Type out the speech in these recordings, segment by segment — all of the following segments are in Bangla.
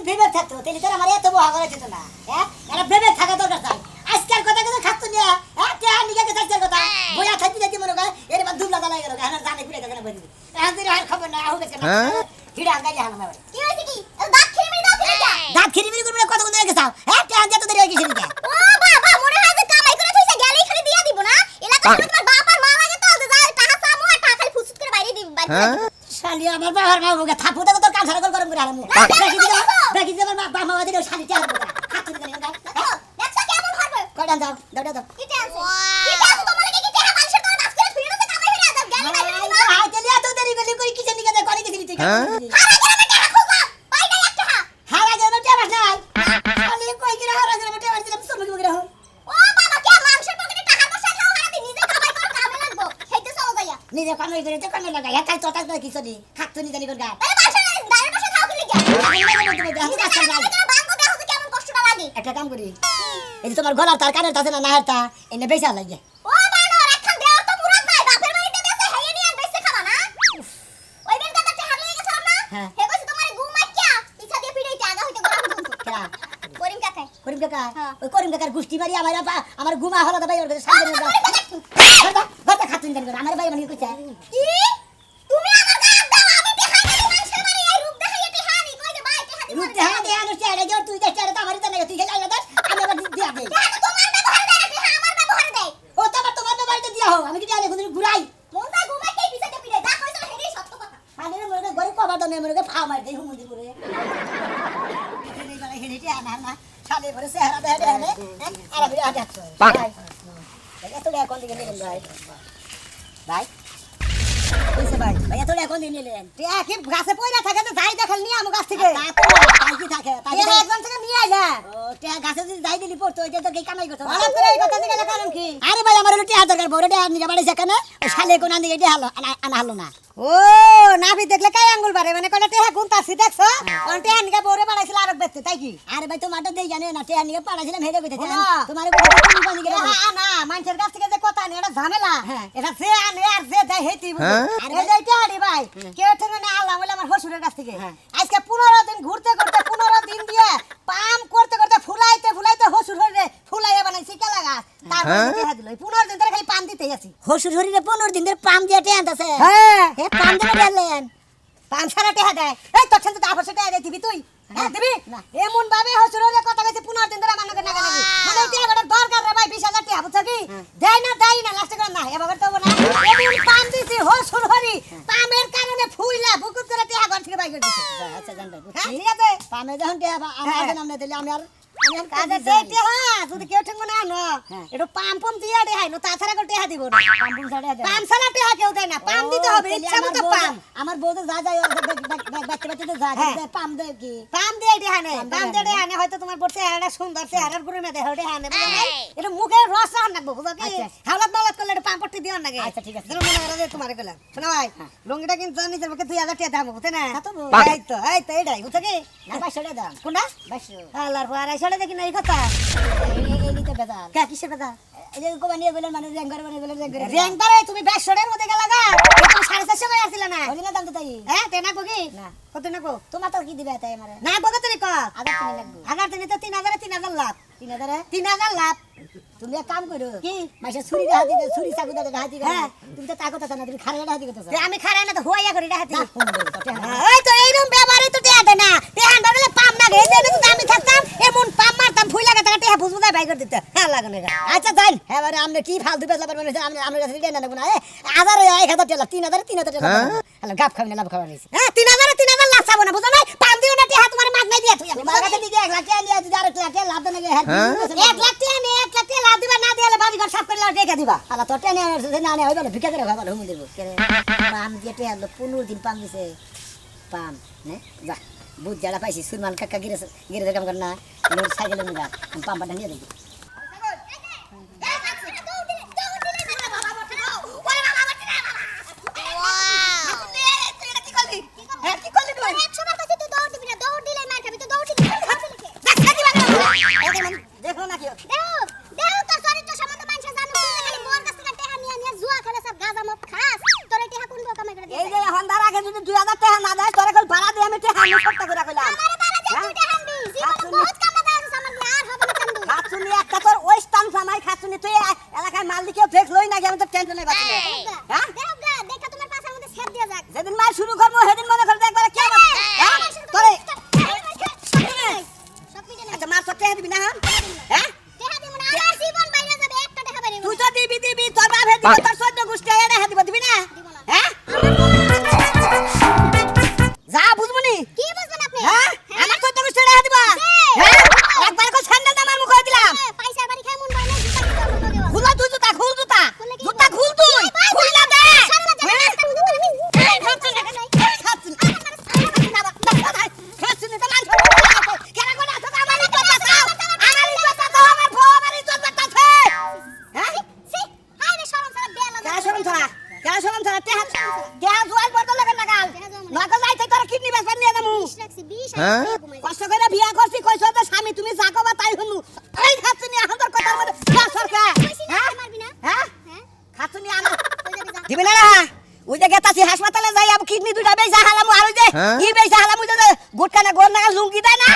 ভেবে থাকতো তাহলে তোর আমার এত বহা করা যেত না হ্যাঁ এটা ভেবে থাকা দরকার চাই আজকাল কথা কথা খাচ্ছ না হ্যাঁ কে নিকে কে আজকাল কথা বইয়া থাকি যাইতে মনে করে এর বাদ দুবলা দালাই গেল হ্যাঁ জানে ঘুরে গেছে না বলি এখন দিন আর খবর না আহু গেছে না হিড়া গাইলে হানা মারে কি হইছে কি দাঁত খিরিমিরি দাঁত খিরিমিরি করে কত কোন গেছাও হ্যাঁ কে আনতে তো দেরি হয়ে গেছে নিকে ও বাবা মনে হয় যে কামাই করে থইছে গেলেই খালি দিয়া দিব না এলাকা তোমার বাপ আর মা লাগে তো যে যায় টাকা চামু আর টাকা খালি ফুসুত করে বাইরে দিবি শালি আমার বাবার মা মুখে থাপু দেবো তোর কান ছাড়া গরম করে আলামু দেখি যে আমার বাবা মা দিলে শালি চার হাত তুলে নিয়ে দেখছো কেমন হবে কয়টা দাও দাও কি টেনশন কি টেনশন তোমার লাগে কি টাকা মানুষের তোর মাছ করে ফিরে না কামাই হইরা দাও গেলে বাইরে দিবি না হাই তেলি এত দেরি করলি কই কিছে নিকে করে গেছিলি তুই হারা গেলে টাকা খুঁজা পাই না একটা হারা গেল টেবা নাই শালি কই কি হারা গেল টেবা দিলাম সব কি গেল ও বাবা কে মানুষের পকেটে টাকা পয়সা খাও হারা দিন নিজে কামাই কর কামে লাগবো সেইতে চলো যাইয়া নিজে কামাই করে তো কামে লাগা একাই তো তাক কিছু নি খাচ্ছ নি জানি কোন গা তাহলে মানুষের দাঁড়ে বসে খাও কি লিগা বাঙ্গো দেখো তো কেমন কষ্টটা লাগে একটা কাম করি এই যে তোমার গলার তার কানের তাছে না নাহেরটা এনে বেচা লাগে ও বানো রাখান দেও তো মুরাদ নাই বাপের বাড়িতে বেসে হেয়ে নিয়ে বেসে খাবা না ওই বের দাদা তে হারলে গেছ না হ্যাঁ। হে কইছে তোমার গুমা কিয়া ইচ্ছা দিয়ে পিড়াইতে আগা হইতে গোলা পর্যন্ত কেডা করিম কাকা করিম কাকা হ্যাঁ। ওই করিম কাকার গুষ্টি মারি আমার গুমা হলো দাবাই ওর সামনে না গতা খাতুন জানি আমার ভাই মানে কইছে কি তুমি আমার গায়ে দাও আমি দেখাই না মানুষের বাড়ি এই রূপ দেখাই এতে হানি কই যে ভাই দেখাই রূপ দেখা দে আনো চাইলে যে তুই দেখ চাইলে তো আমারই তো নাই তুই খেলা দাস আমি আবার দিয়া দেই তোমার ব্যবহার দেয় আমি আমার ব্যবহার দেয় ও তোমার তো বাড়িতে দিয়া হোক আমি কি জানি কোন ঘুরাই মনটা ঘুমাই কে পিছাতে পিড়ে যা কইছ হেডি সত্য কথা মানে মনে গরে কবার দনে মনে ফা মার দেই হুমুন্দি করে এই বারে হেডিটি আনা না খালি করে চেহারা দেয় দেয় আর আমি আজ যাচ্ছ ভাই এত টাকা কোন দিকে নিলেন ভাই ভাই কইছে ভাই এত টাকা কোন দিকে নিলেন তুই কি গাছে পয়লা থাকে তো যাই দেখাল নিয়ে আমার গাছ থেকে তাই কি থাকে তাই তুই একজন থেকে নিয়ে আইলা ও টিয়া গাছে যদি যাই দিলি পড়তো এটা তো কি কামাই করতো ভালো করে এই কথা জিজ্ঞাসা কারণ কি আরে ভাই আমার হলো টিয়া দরকার বড় টিয়া নিয়ে বাড়ি সেখানে শালে কোন আনি এটা হলো আনা হলো না ও নাভি দেখলে কাই আঙ্গুল বাড়ে মানে কোন টেহা গুণ তাসি দেখছো কোন টেহা নিকে বড় বাড়াইছিল আর বেচতে তাই কি আরে ভাই তোমারটা দেই জানে না টিয়া নিয়ে পাড়াছিলাম হেডে কইতে হ্যাঁ। তোমার কোন কোন গেলে না মানুষের কাছ থেকে যে কথা নেই এটা ঝামেলা হ্যাঁ। এটা যে আনে আর যে দেয় হেতি আরে এই টেহাড়ি ভাই কেউ থেকে না আল্লাহ বলে আমার শ্বশুরের কাছ থেকে আজকে 15 দিন ঘুরতে ঘুরতে 15 দিন দিয়ে পাম করতে করতে ফুলাইতে ফুলাইতে শ্বশুর হইরে ফুলাইয়া বানাইছি কেলা গাছ তারপর টেহা দিল 15 দিন ধরে খালি পাম দিতেই আছি হসুর হরিরে 15 দিন ধরে পাম দিয়ে টিয়া আনতাছে হ্যাঁ এ পাম দিয়ে গেলেন পাম সারা টেহা দেয় এই তোর সাথে তারপর সেটা দেয় দিবি তুই হ্যাঁ দিবি না। এমন ভাবে শ্বশুরের কথা কইছে 15 দিন ধরে আমার নাকি নাকি মানে টেহা গড়ার দরকার রে ভাই 20000 টাকা বুঝছ কি দেয় না লাস্ট করে না এবার তো না এমন পাম দিছি শ্বশুর হরি পামের কারণে ফুইলা বুকুত করে টেহা ঘর থেকে বাইরে দিছে আচ্ছা জান ভাই হ্যাঁ ঠিক আছে পামে যখন টিয়া আমার নাম না দিলে আমি আর কাজে দেইতে হ্যাঁ যদি কেউ ঠিক না আনো হ্যাঁ। একটু পাম পাম দিয়ে দেয় না তাছাড়া কেউ টেহা দিব না পাম পুম ছাড়া দেয় পাম ছাড়া টেহা কেউ দেয় না পাম দিতে হবে ইচ্ছা মতো পাম আমার বউ তো যা যায় বাচ্চা বাচ্চা তো যা হ্যাঁ। যায় পাম দেয় কি পাম দিয়ে দেয় না পাম পাম দিয়ে দিয়ে দেয় না হয়তো তোমার বলছে চেহারা সুন্দর চেহারার গুরু মেয়ে দেহ দেয় না এটা মুখে রস রাখ নাকবো বুঝো কি আচ্ছা। হাওলাত মাওলাত করলে এটা পাম পট্টি দিও নাকি আচ্ছা, ঠিক আছে। যেন মনে হয় যে তোমারে গেলাম শোনা ভাই লুঙ্গিটা কিন্তু নিজের মুখে 2000 টাকা দাম বুঝতে না তা তো বল। এই তো এটাই বুঝছো কি না বাইশো টাকা দাম কোনটা বাইশো আল্লাহর পরে সেটা দেখি না এই কথা এই নিতে বেজাল কে কিসের কথা এই যে কোবানি বলেন মানে র্যাঙ্গার মানে বলেন র্যাঙ্গার র্যাঙ্ক পারে তুমি 500 এর মধ্যে গেলা গা তুমি 450 করে আসছিল না ওই না দাম তো তাই হ্যাঁ তে নাকবো কি না। কত নাকবো তোমার তো কি দিবে তাই আমারে না বগত রে কর আবার তুমি লাগবে আগার তুমি তো 3000 লাভ 3000 3000 লাভ তুমি এক কাম করো কি? মাসে ছুরি রাহা দিতে ছুরি চাকু দাদা রাহা দিবে হ্যাঁ। তুমি তো তাকত আছে না তুমি খারাপ রাহা দিতে তে আমি খারাই না তো হুয়াইয়া করি রাহাতি না ফোন দেব তো এই তো এইরকম ব্যবহারে তো টেহা দেয় না টেহা বাড়লে পাম না এই যে তো আমি থাকতাম এমন পাম মারতাম ফুই লাগা টাকা টেহা বুঝবো তাই বাই করে দিতে হ্যাঁ লাগে না আচ্ছা যাই হ্যাঁ মানে আমরা কি ফালতু বেচলা পারবেন আমরা আমরা কাছে দেন না না 1000 টাকা 3000 টাকা হ্যালো গাপ খাবি না লাভ খাবার রইছে হ্যাঁ 3000 লাভ চাবো না বুঝো না পাম দিও না টেহা তোমার মাগ নাই দিয়া তুই আমি তোমার কাছে দিকে 1 লাখ টাকা নিয়ে যদি আর 1 লাখ টাকা লাভ দেন না হ্যাঁ 1 লাখ টাকা নে 1 লাখ টাকা লাভ দিবা না দিলে বাড়ি ঘর সাফ করে রেখে দিবা আলা তো টেনে না না হইবে ভিক্ষা করে খাবার হুম দেব পাম দিয়ে টেয়া 15 দিন পাম দিছে পাম হ্যাঁ যা বুঝ জালা পাইছি সুরমান কাকা গিরে কাম কর না লোক সাইকেলে নিয়ে পাম পাটা নিয়ে দেখি দেখো না কি এই যে হন্দার আগে যদি 2000 টাকা না দেয় তোরে কল ভাড়া দিয়ে আমি টাকা আমি সত্য করে কইলাম কষ্ট করে বিয়া করছি কইছো তো স্বামী তুমি যা কবা তাই শুনু এই খাতুনি এখন তোর কথার মধ্যে সরকার হ্যাঁ মারবি না হ্যাঁ হ্যাঁ খাতুনি আনো কই যাবি যা দিবি না ওই যে গেতাছি হাসপাতালে যাই আব কিডনি দুইটা বেইসা হালামু আর ওই যে ই বেইসা হালামু যে গুটকা না গোর না লুঙ্গি দেয় না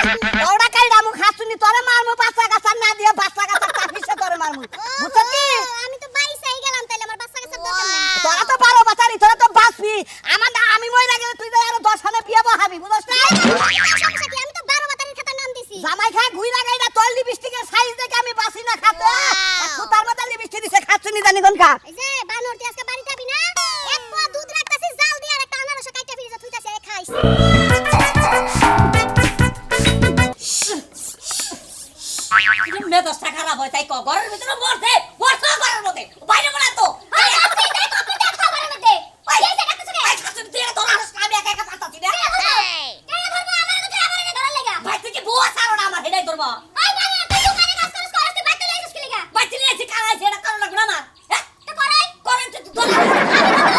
ওটা কাই দামু খাতুনি তোরে মারমু বাচ্চা কাচ্চা না দিয়ে বাচ্চা কাচ্চা তাহিসে তোরে মারমু বুঝছস কি আমি তো বাইসাই গেলাম তাইলে আমার বাচ্চা কাচ্চার দরকার নাই তোরা তো বারো বাচ্চারি তোরা তো বাঁচবি আমার না আমি মরে গেলে তুই তো আরো 10 খানে বিয়ে বহাবি বুঝছস না সমস্যা কি আমি তো 12 মাতারির খাতার নাম দিছি জামাই খা ঘুইরা গাইরা তোর লিপস্টিকের সাইজ দেখে আমি বাসি না খাতে সুতার মতো লিপস্টিক দিছে খাতুনি জানি কোন খা এই যে বানরটি আজকে বাড়িতে আবি না এক পোয়া দুধ রাখতাছি জাল দিয়ে আর একটা আনারস কাইটা ফ্রিজে থুইতাছি আরে খাইস মে 10 টাকা খারাপ হয় তাই ক ঘরের ভিতরে মরছে মরছে ঘরের মধ্যে বাইরে বলা তো আরে আপনি তাই তো আপনি দেখা ঘরের মধ্যে ওই এই যে ডাকতেছ কে এই খাতুন তুই এটা তোর আরস আমি একা একা পারতাছি না কে ধরবো আমার তো আমার এনে ধরার লাগা ভাই তুই কি বুয়া সারো না আমার হেডাই ধরবো ওই মানে তুই দোকানে কাজ করছ করছ তুই বাইতে লইছিস কি লাগা ভাই তুই এসে কাজ এটা করো না না হ্যাঁ তো করাই করেন তুই ধরা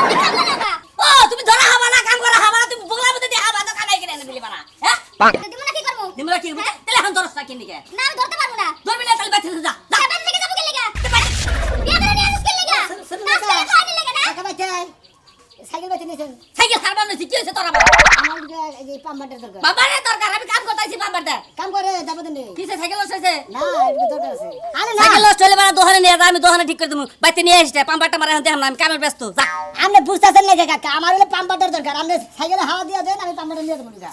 আমি কাম লাগা ও তুমি ধরা হবা না কাম করা হবা না তুমি বগলা মধ্যে দিয়ে হবা তো কামাই কিনে এনে দিলি বানা হ্যাঁ তো দিমু না কি করব নিমরা কি বুঝা তাহলে এখন ধরস না কিনে কে না আমি ধরতে পারবো না ধরবি না তাহলে বাইতে যা যা বাইতে থেকে যাবো কি লাগা বিয়া করে নিয়ে আসিস কি লাগা নাচ করে খাওয়ানি লাগা না টাকা বাইতে সাইকেল বাইতে নিছেন সাইকেল খাবার নছি কি হইছে তোর আমার আমার এই পাম্পারটার দরকার বাবারে দরকার আমি কাম করতেছি বাবারটা কাম করে যাবো দিনে কিসে সাইকেল লসছে না এটা দরকার আছে আরে না সাইকেল লস হলে বারা দোহানে নিয়ে যা আমি দোহানে ঠিক করে দেবো বাইতে নিয়ে আসতে পাম্পারটা মারা হতে আমি কামের ব্যস্ত যা আপনি বুঝতেছেন না কাকা আমার হলে পাম্পারটার দরকার আপনি সাইকেলে হাওয়া দিয়ে দেন আমি পাম্পারটা নিয়ে দেবো না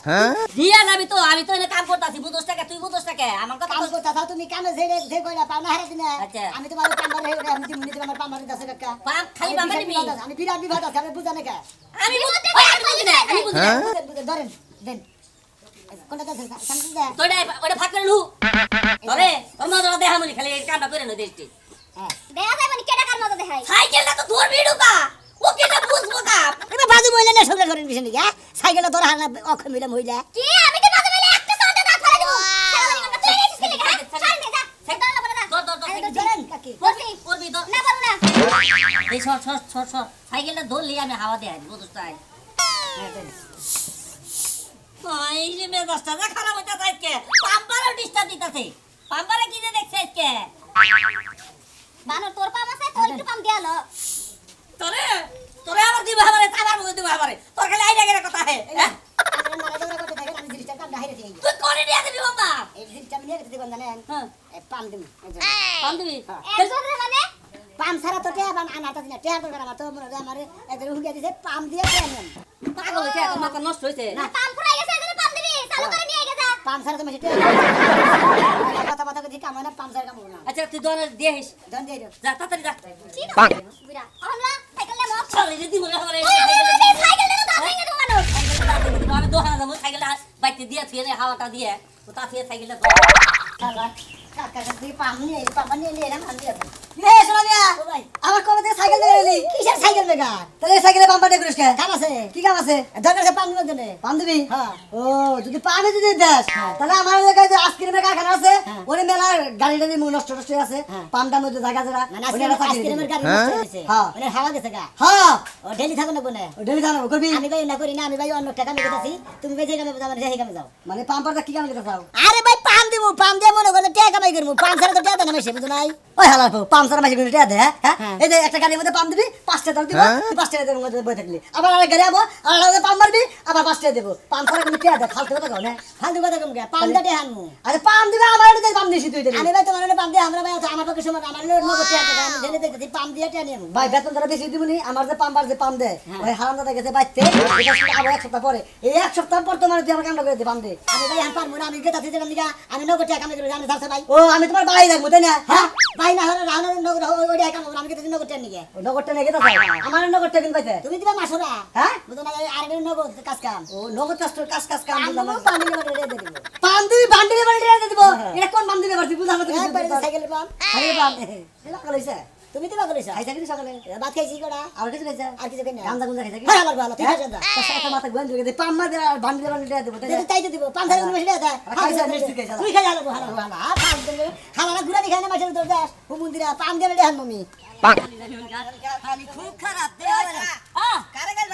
দিয়া যাবি তো আমি তো এনে কাম করতেছি বুঝোস টাকা তুই বুঝোস টাকা আমার কথা কাম তো- করতে থাও তুমি কামে যে যে কইলা পাও না হারা দিনে আচ্ছা। আমি তোমার পাম্পার হয়ে আমি তুমি নিতে আমার পাম্পার দিতে কাকা খালি পাম্পার নিবি আমি বিরাট বিভাগ আছে আমি বুঝা না কা আমি ওই আমি বুঝি না আমি বুঝি না ধরেন দেন কোনটা দেন সামনে দেন তোরে ওটা ফাঁক করে লু তোরে তোর মজা দেখা মনি খালি এই কামটা করে না দেশটি হ্যাঁ দেখা যায় মানে কেডা কার মতো দেখাই সাইকেলটা তো ধরবি ঢুকা ও কেটা বুঝবো কা এবার বাজু বইলে না সবলে করেন বিষয় নাকি সাইকেলে ধরা হানা অখ মিলে মহিলা কি আমি তো মাঝে মাঝে একটা সাউন্ডে দাঁত ফেলে দিব তুই নিছিস কি লাগা ছাড় দে যা সেটা না বলে না ধর ধর ধর ধরেন কাকি বলছি করবি ধর না পারবো না এই সর সর সর সর সাইকেলটা ধরলি আমি হাওয়া দেয় বুঝোস তাই হ্যাঁ দেন এই যে মেজাজটা না খারাপ হইতা আজকে পাম্পারও ডিস্টার্ব দিতাছে পাম্পারে কি যে দেখছে আজকে বানর তোর পাম আছে তোর একটু পাম দেয়ালো তোরে তোরে আবার দিবা আমারে আমার মধ্যে দিবা আমারে তোর খালি আইডিয়া করে কথা হে হ্যাঁ? আপনারা মারা দৌড়া করতে থাকেন আমি জিনিসটা কাম হাইরে দিই তুই করে নিয়ে দিবি বাবা এই জিনিসটা আমি নিয়ে দিতে কোন জানেন হ্যাঁ পাম দিম পাম দিবি এর জন্য মানে পাম ছাড়া তো টেয়া বান আনা তাদিনা টেয়া দরকার আমার তো মনে হয় আমার একজন হুগিয়া দিছে পাম দিয়ে টেয়া নেন পাগল হইছে এখন মাথা নষ্ট হইছে পাম ফুরাই গেছে এজন্য পাম দিবি চালু করে নিয়ে গেছা পাম ছাড়া তো মেশে টেয়া কথা কথা কথা কাম হয় না পাম ছাড়া কাম হবে না আচ্ছা তুই দোনে দিয়ে আহিস ধন দিয়ে দাও যা তাড়াতাড়ি যা কি বুড়া আমরা সাইকেল নে মক চল এই দিবো আমারে সাইকেল নে তো দাঁড়াই গেল মানুষ আমি দোহানা যাবো সাইকেলটা বাইতে দিয়ে থুয়ে হাওয়াটা দিয়ে ও তা থুয়ে সাইকেলটা কাকা কাকা দিয়ে পাম নিয়ে পাম নিয়ে নিয়ে না মান দিয়ে এ সোনিয়া ভাই আমার কবে থেকে সাইকেল নিয়ে এলি কিসের সাইকেল বেকার তাহলে সাইকেলে পাম পাটে করিস কাম আছে কি কাম আছে দরকার আছে পাম দিবেন জন্য পাম দিবি হ্যাঁ ও যদি পামে যদি দেস তাহলে আমার জায়গায় যে আইসক্রিমের কারখানা আছে ওরে মেলা গাড়ি টাড়ি নষ্ট নষ্ট আছে পামটার মধ্যে জায়গা জায়গা আইসক্রিমের গাড়ি নষ্ট হয়েছে হ্যাঁ মানে হাওয়া গেছে গা হ্যাঁ ও ডেলি থাকো না কোনে ও ডেলি থাকো করবি আমি ভাই না করি না আমি ভাই অন্য টাকা মেকে দিছি তুমি ভাই যে কামে যাও মানে সেই কামে যাও মানে পাম্পারটা কি কামে দিতে চাও আরে ভাই পাম দিব পাম দিয়ে মনে করে টাকা কামাই করব পাম ছাড়া তো টাকা না মেশে বুঝো নাই ওই হালাল পাম ছাড়া মেশে করে টাকা দে হ্যাঁ এই যে একটা গাড়ির মধ্যে পাম দিবি 5 টাকা দিব 5 টাকা দেব মধ্যে বই থাকলি আবার আরেক গাড়ি আবো আর আলাদা পাম মারবি আবার 5 টাকা দেব পাম ছাড়া কোনো টাকা দে ফালতু কথা কও না ফালতু কথা কম কে পাম দাটে হানমু আরে পাম দিবে আমার এনে পাম দিছি তুই আমি ভাই তোমার পাম দিয়ে আমরা ভাই আমার পক্ষে সময় আমার লোড নগদ টাকা দেব আমি জেনে দেখতেছি পাম দিয়ে টাকা নিয়ে ভাই বেতন ধরে বেশি দিবনি আমার যে পাম্পার যে পাম দে ওই হারাম দাদা গেছে বাইতে আবার এক সপ্তাহ পরে এই এক সপ্তাহ পর তোমার তুই আমার কামটা করে দে পাম দে আমি ভাই পারবো না আমি গেতাছি যে আমি আমি নগদ টাকা কামাই করে জানি যাচ্ছে ভাই ও আমি তোমার ভাই লাগবো তাই না হ্যাঁ ভাই না হলে রাহনা নগদ ওই টাকা কামাবো আমি গেতাছি নগদ টাকা নিয়ে নগদ টাকা নিয়ে গেতাছ আমার নগদ টাকা কিন পাইতে তুমি দিবা মাসুরা হ্যাঁ বুঝো না আর নগদ কাজ কাম ও নগদ কাজ কাম বুঝলাম পাম দিলে বাড়ি দিয়ে দেব পাম দিবি বান্ডিলে বাড়ি দিয়ে দেব এটা কোন পাম দিলে বাড়ি বুঝলাম না সাইকেলের পাম সাইকেলের পাম এলা কইছে তুমি দিবা কইছ খাইছা কি সকালে ভাত খাইছি কোডা আর কিছু খাইছা আর কিছু খাই না গান্দা গুন্দা খাইছা কি হ্যাঁ আমার ভালো ঠিক আছে দা সাথে মাথা গন্ধ করে দে পাম মা দে বান্ডিলে বান্ডিলে দেব তাই তো দিব পাম ধরে তুমি সেটা দে খাইছা মিষ্টি খাইছা তুই খাই যাবো ভালো ভালো আর পাম দিলে খালা গুড়া দি খাই না মাছের দর দাস ও মন্দিরা পাম দিলে দেন মমি খালি খুব খারাপ দে হ্যাঁ কারে গাল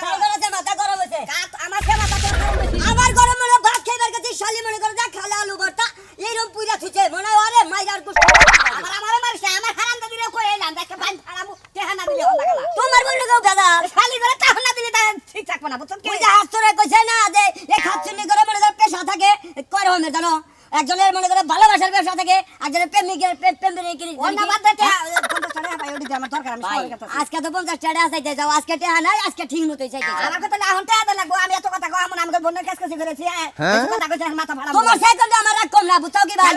মাথা গরম হইছে আমার সে মাথা গরম হইছে আমার গরম মানে ভাত খাইবার কাছে শালি মনে করে যা খালে আলু ভর্তা এইরকম পুরা থুছে মনে হয় আরে মাইরার কুছ আমার মারিস আমার হারান্দা দিলে কই এলাম দেখে ভাই ফাড়ামু তেহানা দিলে হল লাগলা তোমার বললে কেউ দাদা শালি করে তাহনা দিলে তা ঠিক থাকবে না বুঝছ কি ওই যে হাত ধরে কইছে না যে এই খাচ্ছুনি করে মনে করে পেশা থাকে করে হবে জানো একজনের মনে করে ভালোবাসার ব্যবসা থাকে একজনের প্রেমিকের প্রেমিকের অন্য বাদ দে 50 টাকা ভাই ওডি আমার দরকার আমি সবার কথা আজকে তো 50 টাকা চাইতে যাও আজকে টাকা নাই আজকে ঠিক মতোই চাইতে যাও আমাকে তো এখন টাকা লাগবো আমি এত কথা কই আমাকে বোনের কাছে কাছে করেছি এত কথা কইছে মাথা ফাড়ামু তোমার সাইকেলটা আমার রাগ কম না বুঝছো কি ভাই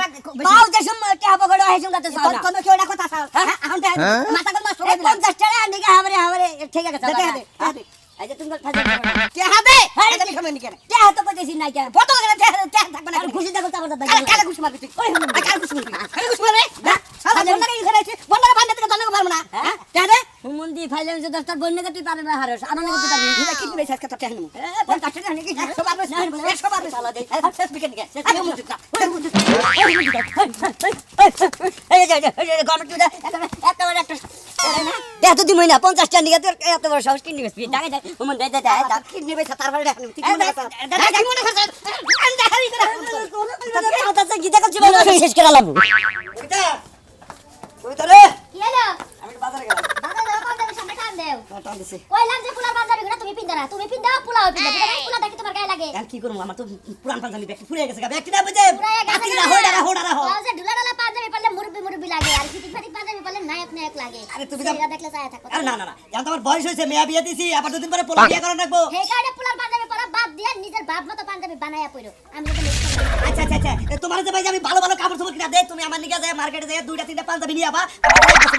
পাও যে সময় টাকা পকড়ো হয় সঙ্গে তো চাও না কোন কি ওটা কথা চাও এখন টাকা মাথা কল নষ্ট করে 50 টাকা আনিকে আমারে ঠিক আছে দে এই যে তুমি ফাজল করো টাকা দে এটা আমি খাবেন কেন টাকা তো কইতেছি নাই টাকা কত করে টাকা থাকবে না আর খুশি দেখো তারপর দাদা কালে খুশি মারবি তুই ওই কালে খুশি মারবি কালে খুশি মারবে না সারা বন্ধকে কি করেছি বন্ধকে বান্ধে থেকে দলকে পারবো না হ্যাঁ টাকা দে হুমন্দি ফাইলেন যে 10টার বন্যকে তুই পারবে না হারস আমার নাকি তুই পারবি তুই কি দিবে আজকে তো টাকা নিমু 50 টাকা নাকি 100 পারবে না 100 পারবে সালা দে শেষ বিকেন গে আমি মুজুক না এই যে গভর্নমেন্ট একেবারে একটা দেখ তো দিমই না 50 টাকা নিয়ে তোর এত বড় সাহস কিনবি টাকা দে হুমন দে কি নিবে তারপরে টাকা নিমু তুই কি মনে করছ দাদা কি মনে করছ আমি দেখাই করে কথা কি দেখো জীবন শেষ করে লাভ এটা তুই তো রে কি হলো আমি বাজারে গেলাম দাদা দাদা পাঞ্জাবি সামনে টান দেও টান দিছি কইলাম যে পোলার পাঞ্জাবি গুলো তুমি পিন্দা না তুমি পিন্দাও পোলাও পিন্দা পোলা দেখি তোমার গায়ে লাগে আর কি করব আমার তো পুরান পাঞ্জাবি ব্যাগ ফুরে গেছে ব্যাগ না বুঝে পুরাই গেছে কাটি না হোড়া হো যে ঢুলা ঢালা পাঞ্জাবি পরলে মুরব্বি মুরব্বি লাগে আর ফিটিক ফিটিক পাঞ্জাবি পরলে নায়ক নায়ক লাগে আরে তুমি এটা দেখলে চায় থাকো আরে না এখন তো আমার বয়স হয়েছে মেয়া বিয়ে দিছি আবার দুদিন পরে পোলা বিয়ে করে রাখবো সেই কারণে পোলার পাঞ্জাবি পরা বাদ দিয়ে নিজের বাপ মতো পাঞ্জাবি বানায়া পড়ো আমি তো আচ্ছা তোমার যে ভাই আমি ভালো ভালো কাপড় চোপড় কিনা দে তুমি আমার নিকে যায় মার্কেটে যায় দুইটা তিনটা পাঞ্জাবি নিয়ে আবা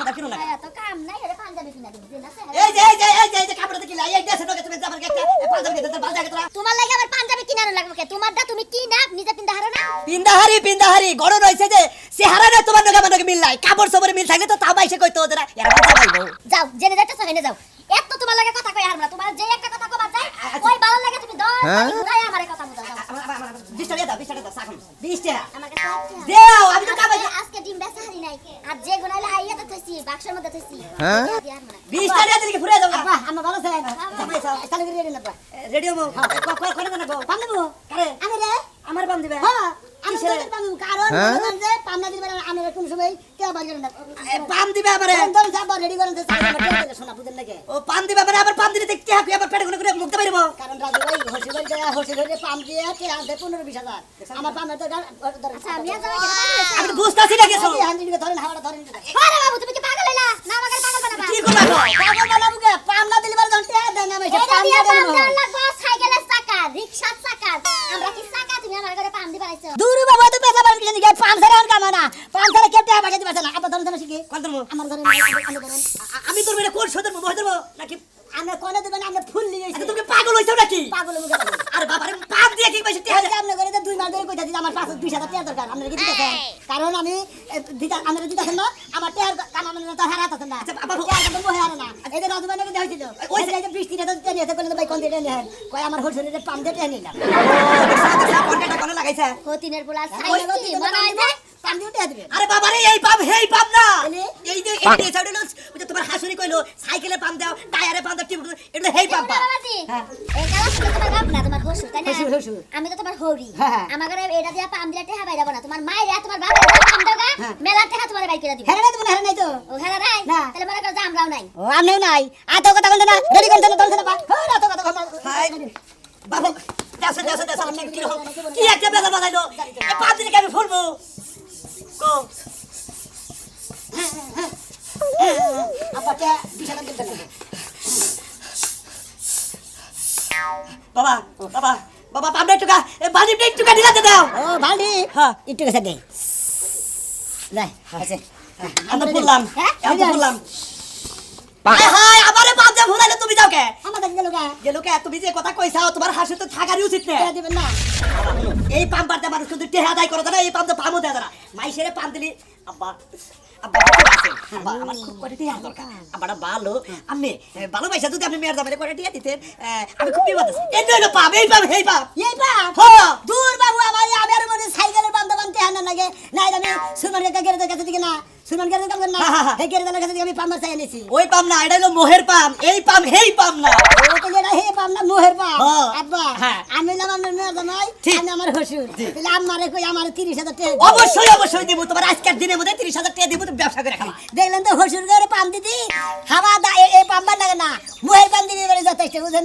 আমার কিনো না তো কাম নাই আরে পাঞ্জাবি কিনা দিবি না এই যে কাপড় দেখি লাই এই দেশে তোকে তুমি যাবার একটা পাঞ্জাবি দিতে বাল জায়গা তোরা তোমার লাগে আমার পাঞ্জাবি কিনানো লাগবে কে তোমারটা তুমি কি না নিজে পিন্দা হারো না পিন্দাহারি গড় রইছে যে চেহারা না তোমার নগে মিল নাই কাপড় চোপড় মিল থাকলে তো তাও বাইসে কইতো ওদের এরা বাঁচাইবো যাও জেনে যাইতেছ হেনে যাও এত তোমার লাগে কথা কই হারবা তোমার যে একটা কথা কবা যায় ওই ভালো লাগে তুমি 10 ঘুরাই আমারে কথা বুঝাও আমার 20 টাকা দাও সাকুন 20 টাকা আমার কাছে দেও আমি তো কামাই আজকে ডিম বেচা হারি নাই আর যে গুনাইলে আইয়া তো থইছি বাক্সের মধ্যে থইছি 20 টাকা দিয়ে ফুরে যাও আব্বা আমার ভালো চাই না জামাই চাও তাহলে রেডি না রেডিও মো করে না গো পাম দেবো আরে আমি রে আমার বাম দিবে হ্যাঁ আমি তোদের পাম কারণ বললাম যে পামনা দিবেন আমি কোন সময় কে বাড়ি না পাম দিবে আমারে একদম যাব রেডি করেন যে শোনা বুঝেন নাকি ও পাম দিবে মানে আবার পাম দিলে দেখতে হাকু আবার পেটে করে মুখতে পারবো কারণ রাজু ভাই হসিবাড়ি পাম দিয়ে কে আনতে 15-20 হাজার আমার পামে তো আচ্ছা আমি যাই কেন আমি তো বুঝতাছি না কিছু হান্ডি ধরেন হাওড়া ধরেন আরে বাবু তুমি কি পাগল হইলা না আমাকে পাগল বানাবা কি করবা পাগল বানাবো কে পামনা দিলে বার ঘন্টা দেন আমি সে এটা পাম দিয়ে দিয়ে পাম দেব দেওয়ার লাগবে সাইকেলের চাকা রিকশার চাকা আমরা কি চাকা তুমি আমার ঘরে পাম দিবা আইছো দূর বাবা তো পেছা বান কিনে গিয়ে পাম ছাড়া আর কামানা পাম ছাড়া কেটে আমাকে দিবা না আবার ধরেন শিখি কোন ধরবো আমার ঘরে আমি ধরেন আমি তোর মেরে কোন সদর মহ ধরবো নাকি আমরা কোনে দেবেন আমরা ফুল নিয়ে আচ্ছা তুমি পাগল হইছো নাকি পাগল মুখে আরে বাবা রে পাম দিয়ে কি পয়সা এই যে আপনি করে 2 মাস ধরে কইতা দিন আমার 5-20,000 টাকা দরকার আপনি কি দিতেছেন কারণ আমি আমরা দিতেছেন না আমার টাকার কাম আমরা তো হারাতেছেন না আচ্ছা বাবা টাকা তো মোহে হারে না এই যে রাজু ভাই হইছিল ওই যে 20-30,000 টাকা নিয়ে কোন ভাই কোন দিয়ে নেন কই আমার হোসেনের পাম দিয়ে টাকা নিলাম কন্টাক্ট কোন লাগাইছে হতিনের পোলা সাইকেল কি বানাই দে পাম দিয়ে টাকা দিবে আরে বাবা রে এই পাম হেই পাম না এলে? এই যে এই সাইড হলো ওই যে তোমার হাসুরি কইলো সাইকেলে পাম দাও টায়ারে পাম দাও টিপ এটা হেই পাম পা বাবাজি এই কালা শুনে তোমার বাপ না তোমার হসুর তাই না হসুর। আমি তো তোমার হৌরি হ্যাঁ। আমার ঘরে এটা দিয়া পাম দিলা টেহা বাইরা না তোমার মায়ের তোমার বাবা পাম দাওগা মেলা টেহা তোমার বাই করে দিবে হেরে না তুমি হেরে নাই তো ও হেরা নাই না। তাহলে মনে কর যে আমরাও নাই ও আমনেও নাই আতো কথা বলতে না রেডি করতে না দলতে না হ্যাঁ আতো কথা হাই বাবা দেশে কি একটা বেলা বাজাইলো এই পাম দিলে কি আমি ফুলবো কো আপাকে বিশাল দিতে বাবা বাবা বাবা পাম একটু বাড়ি একটু দিলাতে দাও ও ভালি হ্যাঁ একটু কাছে দে নাই আছে আমি বললাম হ্যাঁ? আমি বললাম হাই হাই আমারে পাম দিয়ে ভুলাইলে তুমি যাও কে আমাদের গেল গা গেলো কে তুমি যে কথা কইছাও তোমার হাসি তো থাকারই উচিত না টাকা দিবেন না এই পাম পারতে মানুষ কিন্তু টেহা আদায় করে না এই পাম তো পামও দেয় না মাইসেরে পাম দিলি আব্বা আব্বা আব্বা আমার খুব করে টেহা দরকার আব্বাটা ভালো আপনি ভালো পয়সা যদি আপনি মেয়ের দামে করে টেহা দিতেন আমি খুব বিপদ আছি এই নইলো পাম এই পাম এই পাম এই পাম হ্যাঁ দূর বাবু আমার আবার মনে সাইকেলের বান্ধব বানতে হানা লাগে নাই আমি সুমানের কাছে গেলে কাছে দিকে না সুমন গাড়ি কাম না হ্যাঁ, হ্যাঁ। এই গাড়ি দালার কাছে থেকে আমি পাম চাই এনেছি ওই পাম না, এটা হলো মোহের পাম, এই পাম হেই পাম না। ও তো যেটা হে পাম না মোহের পাম হ্যাঁ। আব্বা হ্যাঁ। আমি হলাম আপনার মেয়ে জামাই ঠিক। আমি আমার হসুর তাহলে আমারে কই আমার 30,000 টাকা অবশ্যই অবশ্যই দিব, তোমার আজকের দিনের মধ্যে 30,000 টাকা দিব, তুমি ব্যবসা করে খাও। দেখলেন তো হসুর ঘরে পাম দিদি হাওয়া দা এই পাম লাগে না মোহের পাম দিদি বলে যথেষ্ট বুঝেন